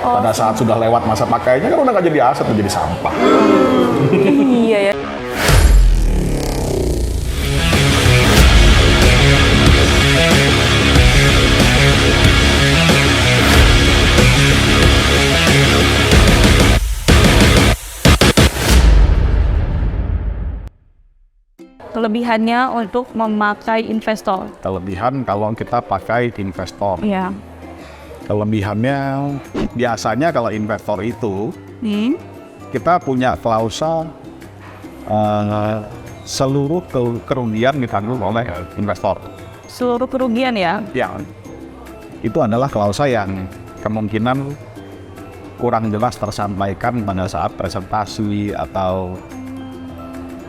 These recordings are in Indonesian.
Pada saat sudah lewat masa pakainya kan udah nggak jadi aset, udah jadi sampah. Iya ya. Kelebihannya untuk memakai investor. Kelebihan kalau kita pakai investor. Iya. Kelebihannya biasanya kalau investor itu kita punya klausa seluruh kerugian ditanggung oleh investor. Seluruh kerugian ya? Ya, itu adalah klausa yang kemungkinan kurang jelas tersampaikan pada saat presentasi atau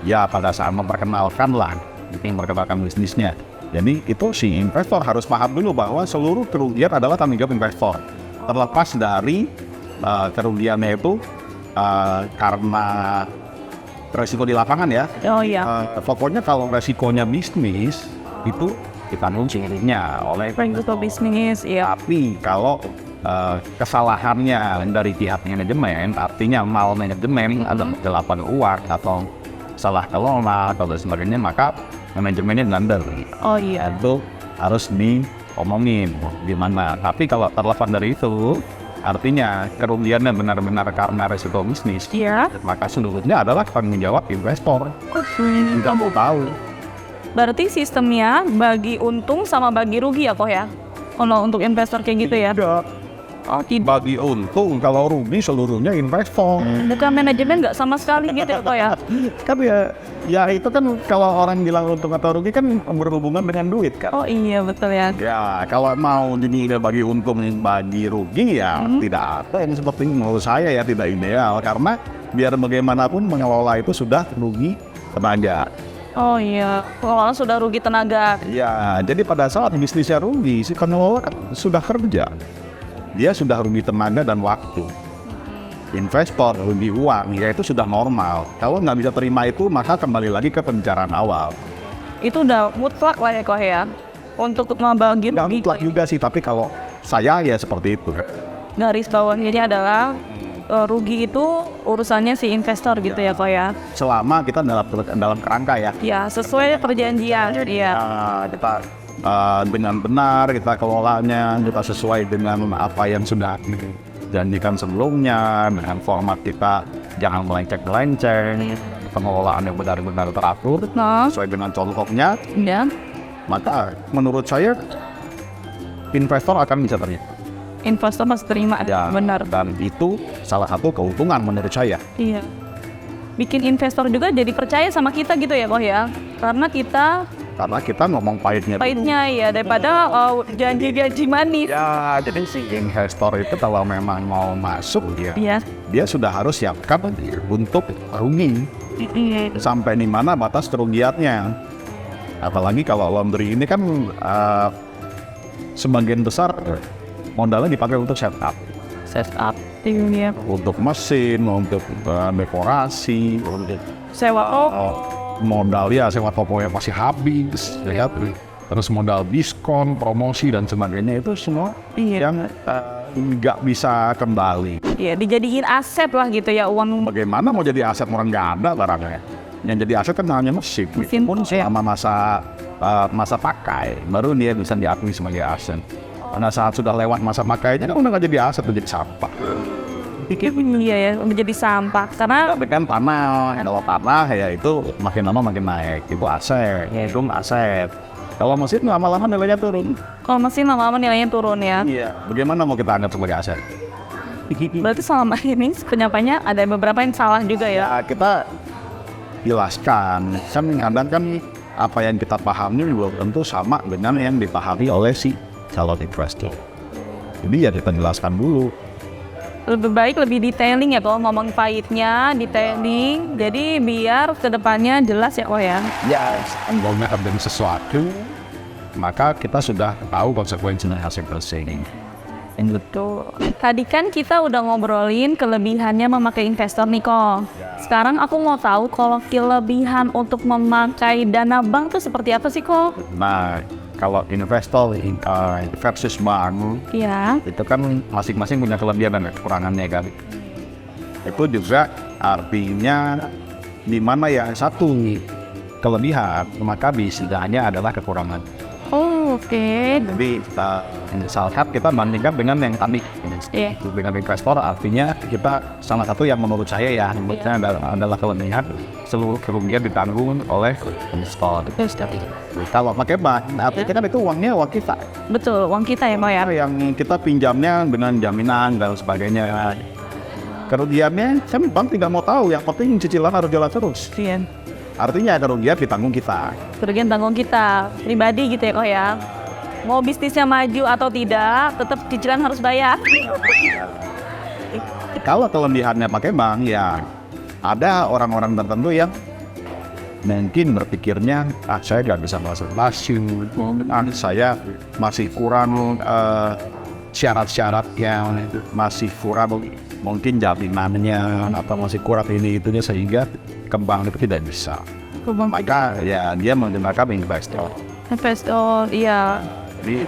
ya pada saat memperkenalkan bisnisnya. Jadi itu si investor harus paham dulu bahwa seluruh kerugian adalah tanggung jawab investor. Terlepas dari kerugiannya itu karena resiko di lapangan ya. Oh iya. Pokoknya kalau resikonya bisnis itu ditanggung sendirinya oleh Resiko bisnis, iya. Tapi kalau kesalahannya dari pihak manajemen, artinya manajemen ada kegelapan uang atau salah kelola atau sebagainya, maka manajemennya blunder. Oh iya. Itu harus diomongin gimana. Tapi kalau terlepas dari itu, artinya kerugiannya benar-benar karena resiko bisnis, Iya. maka seluruhnya adalah tanggung jawab investor. Tidak mau tahu. Berarti sistemnya bagi untung sama bagi rugi ya kok ya? Kalau untuk investor kayak gitu ya? Tidak. Oh tidak. Bagi untung, kalau rugi seluruhnya investor. Bukan manajemen nggak sama sekali gitu ya kok ya? Kan ya itu kan kalau orang bilang untung atau rugi kan berhubungan dengan duit kan. Oh iya betul ya. Ya kalau mau dinilai bagi untung bagi rugi ya tidak ada yang seperti ini. Menurut saya ya tidak ideal, karena biar bagaimanapun mengelola itu sudah rugi tenaga. Oh iya, pengelola sudah rugi tenaga. Ya, jadi pada saat bisnisnya rugi, si pengelola sudah kerja. Dia sudah rugi tenaga dan waktu. Investor rugi uang, ya itu sudah normal. Kalau nggak bisa terima itu, maka kembali lagi ke pembicaraan awal. Itu udah mutlak lah ya kok ya? Untuk membagi Nggak rugi. mutlak juga sih, tapi kalau saya ya seperti itu. Garis bawahnya adalah rugi itu urusannya si investor gitu ya kok ya? Selama kita dalam kerangka ya. Ya sesuai perjanjian. Iya. Kita dengan benar kita kelolanya, kita sesuai dengan apa yang sudah dijanjikan sebelumnya, dengan format kita jangan melenceng-melenceng, pengelolaan yang benar-benar teratur sesuai dengan contohnya. Ya. Maka menurut saya investor akan bisa terima. Investor masih terima, Ya, benar. dan itu salah satu keuntungan menurut saya. Iya. Bikin investor juga jadi percaya sama kita gitu ya kok ya? Karena kita ngomong pahitnya. ya daripada janji-janji manis. Ya, jadi si investor itu kalau memang mau masuk Iya. dia sudah harus siapkan untuk rugi sampai di mana batas kerugiannya. Apalagi kalau laundry ini kan sebagian besar modalnya dipakai untuk setup, Iya. untuk mesin, untuk dekorasi, untuk Sewa modal ya sewa toko yang masih habis, ya. Terus modal diskon, promosi dan sebagainya itu semua yang nggak bisa kembali. Iya, dijadiin aset lah gitu ya uang. Bagaimana mau jadi aset orang nggak ada barangnya? Yang jadi aset kan hanya mesin pun selama masa pakai baru dia bisa diakui sebagai aset. Pada saat sudah lewat masa pakainya kan udah nggak jadi aset, udah jadi sampah. Iya ya, menjadi sampah karena Tapi kan tanah, kalau tanah ya itu makin lama makin naik, itu aset, itu aset. Kalau mesin lama-lama nilainya turun. kalau mesin lama-lama nilainya turun ya. Iya. Bagaimana mau kita anggap sebagai aset? Berarti selama ini penyampainya ada beberapa yang salah juga ya. Ya kita jelaskan, kadang kan apa yang kita pahami belum tentu sama dengan yang dipahami oleh si calon investor. Jadi ya kita jelaskan dulu. Lebih baik lebih detailing ya kalau ngomong pahitnya, detailing. Jadi biar kedepannya jelas ya kok ya. Ya, kalau terjadi sesuatu, maka kita sudah tahu konsekuensinya hasil tersebut. Betul. Tadi kan kita udah ngobrolin kelebihannya memakai investor nih kok. Sekarang aku mau tahu kalau kelebihan untuk memakai dana bank tuh seperti apa sih kok? Nah, kalau investor versus bank Iya. itu kan masing-masing punya kelebihan dan kekurangannya kan. Itu juga artinya di mana yang satu kelebihan maka bisanya adalah kekurangan. Oh, oke. Jadi misalkan kita bandingkan dengan yang tadi Iya. dengan investor, artinya kita salah satu yang menurut saya ya menurutnya adalah kelebihan seluruh kerugian ditanggung oleh investor. Kalau pakai bank, artinya kan itu uang kita. Betul, uang kita ya, Ko ya. Yang kita pinjamnya dengan jaminan dan sebagainya. Kerugiannya, kan bank tidak mau tahu. Yang penting cicilan harus jalan terus. Iya. Artinya kerugian ditanggung kita. Kerugian tanggung kita pribadi gitu ya, Ko ya. Mau bisnisnya maju atau tidak, tetap cicilan harus bayar. Kalau kelebihannya pakai bank, ya ada orang-orang tertentu yang mungkin berpikirnya, saya nggak bisa masuk lasiu, saya masih kurang syarat-syarat yang masih kurang mungkin jaminannya atau masih kurang ini itunya sehingga kembang itu tidak bisa. Maka ya dia menggunakan investor. Investor, iya. Jadi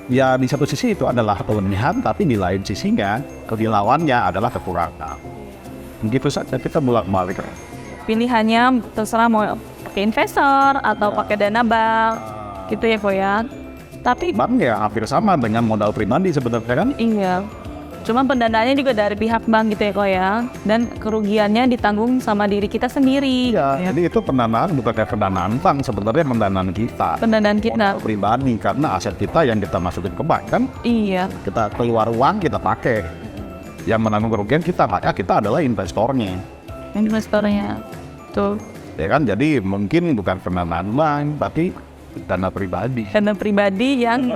ya di satu sisi itu adalah kelebihan, tapi di lain sisinya kedilawannya adalah kekurangan. Begitu saja kita bolak-balik. Pilihannya terserah mau pakai investor atau pakai dana bank, gitu ya, Ko ya. Tapi Bank ya hampir sama dengan modal pribadi sebenarnya kan. iya. Cuma pendanaannya juga dari pihak bank gitu ya, Ko ya. Dan kerugiannya ditanggung sama diri kita sendiri. Ya, jadi itu pendanaan bukan kayak pendanaan bank, sebenarnya pendanaan kita. Pendanaan kita. Modal pribadi karena aset kita yang kita masukin ke bank kan, Iya. kita keluar uang kita pakai. Yang menanggung kerugian kita, maka kita adalah investornya. Investornya. Tuh. Ya kan, jadi mungkin bukan pendanaan bank, tapi dana pribadi Dana pribadi yang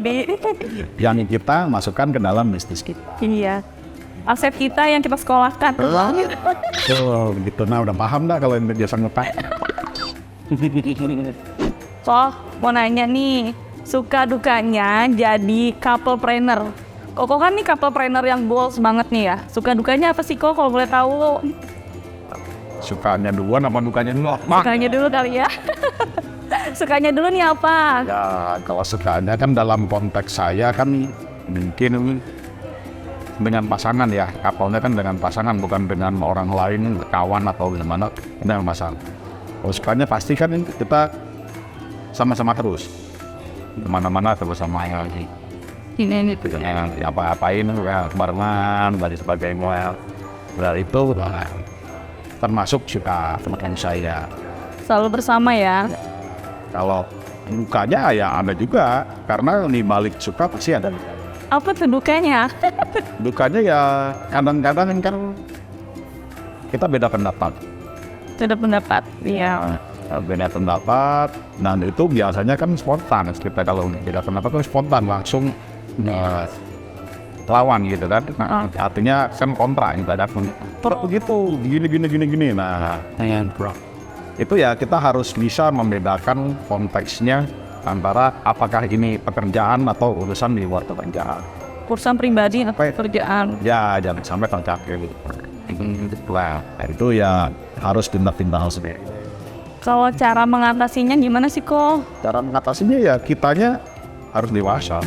yang kita masukkan ke dalam bisnis kita. iya. Aset kita yang kita sekolahkan. Oh, gitu. Nah, udah paham dah kalau yang biasa ngepak. So, mau nanya nih, suka dukanya jadi couple planner. Koko kan nih couple planner yang goals banget nih ya. Suka dukanya apa sih, Ko, kalau boleh tahu? Sukanya duluan apa dukanya dulu? Sukanya dulu kali ya. Sukanya dulu nih apa? Ya, kalau sukanya kan dalam konteks saya kan mungkin dengan pasangan ya. Kapalnya kan dengan pasangan, bukan dengan orang lain, kawan atau gimana. Dengan pasangan. Kalau sukanya pasti kan kita sama-sama terus. Kemana-mana terus sama yang lagi. Ini Yang apa-apain, ya, barengan, dan sebagainya. Dari itu, termasuk juga teman saya. selalu bersama ya. Kalau dukanya ya ada juga, karena di balik suka pasti ada. Apa tuh dukanya? Dukanya ya kadang-kadang kan kita beda pendapat. Sudah pendapat. Iya. Beda pendapat, dan itu biasanya kan spontan. Kita kalau beda pendapat itu spontan, langsung lawan gitu kan. Nah, artinya kan kontra ibarat begitu, gini. Nah, itu ya kita harus bisa membedakan konteksnya antara apakah ini pekerjaan atau urusan di luar pekerjaan. Urusan pribadi atau pekerjaan. Ya, jangan sampai tercapai gitu. Nah, itu ya harus tindak-tindak sendiri. Kalau cara mengatasinya gimana sih, Ko? Cara mengatasinya ya kitanya harus dewasa.